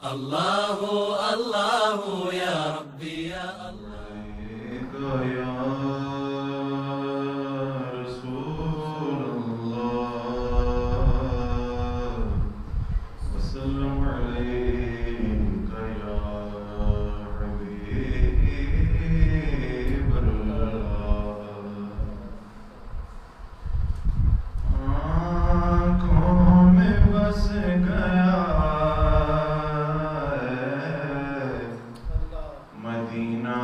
الله الله يا ربي يا الله يا رسول الله وسلم عليك يا حبيب الله آنکھوں میں بس گیا مدینہ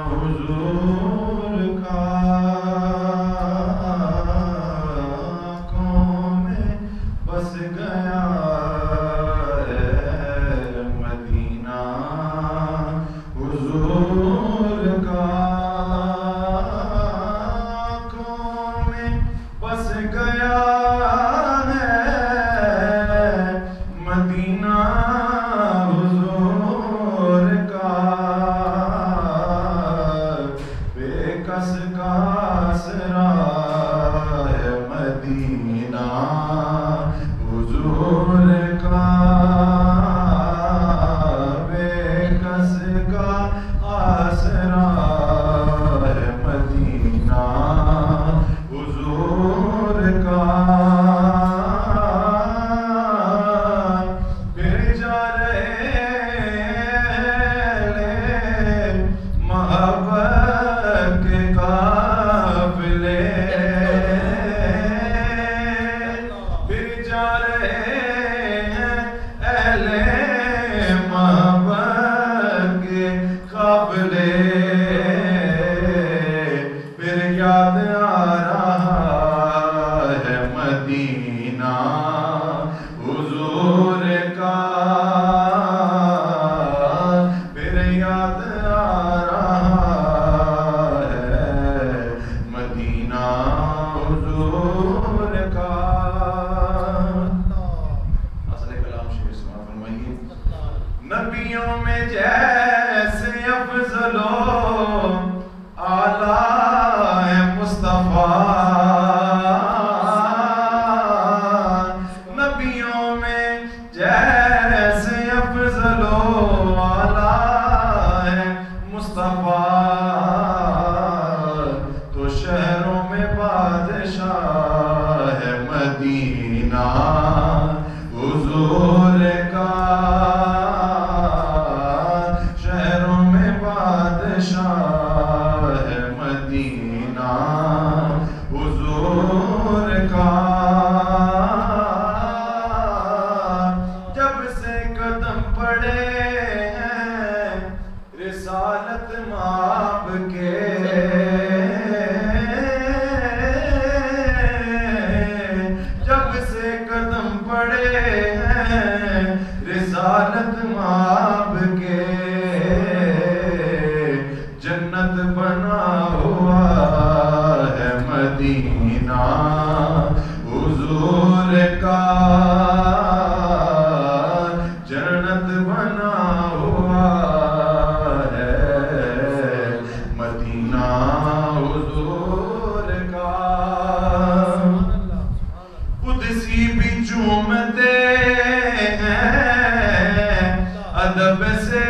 حضور کا آنکھوں میں بس گیا مدینہ حضور کا آنکھوں میں بس گیا مدینہ کس کا آسرا ہے مدینہ حضور کا بے کس کا آسرا ہے مدینہ حضور کا پھر جا رہے محبت کے قافلے پھر جا رہے ہیں اہل محبت کے قافلے پھر یاد آ رہا ہے مدینہ حضور کا پھر یاد آ رہا مدینہ حضور کا اصل کلام شریف سماعت فرمائیے نبیوں میں جیسے افضل و اعلیٰ ہے مصطفیٰ نبیوں میں جیسے افضل و اعلیٰ ہے مصطفیٰ تو شہروں میں بادشاہ ہے مدینہ حضور کا شہروں میں بادشاہ ہے مدینہ حضور کا جب سے قدم پڑے ہیں رسالت مآب کے جب سے قدم پڑے ہیں رسالت مآب کے جنت بنا ہوا ہے مدینہ حضور کا جنت بنا ہوا ہے مدینہ حضور کا قدسی بھی چومتے ہیں ادب سے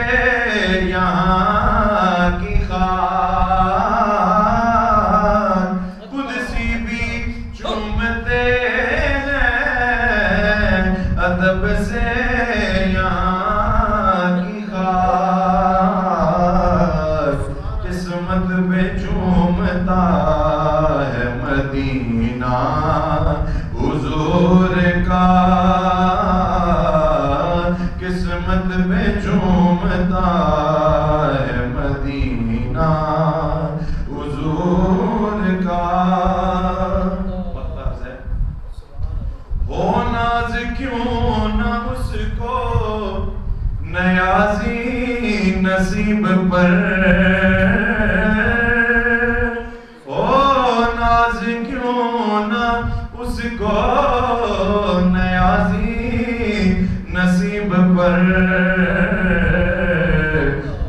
یہاں کی خان قدسی بھی چومتے ہیں ادب سے یہاں کی خان قسمت پہ چومتا ہے مدینہ حضور کا قسمت پہ چومتا ہے مدینہ حضور کا ہو ناز کیوں نہ اس کو نیازی نصیب پر ہو ناز کیوں نہ اس کو نیازی نصیب پر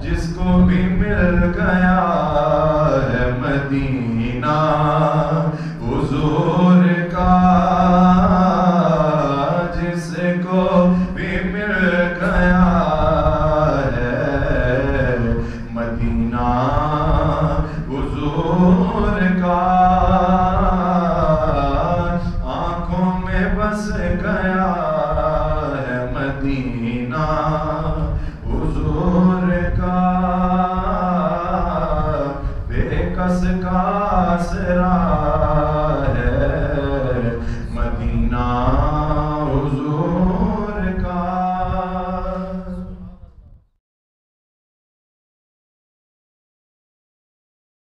جس کو بھی مل گیا ہے مدینہ حضور کا جس کو بھی مل گیا ہے مدینہ حضور کا، آنکھوں میں بس گیا ہے مدینہ حضور کا، بے کس کا آسرا ہے مدینہ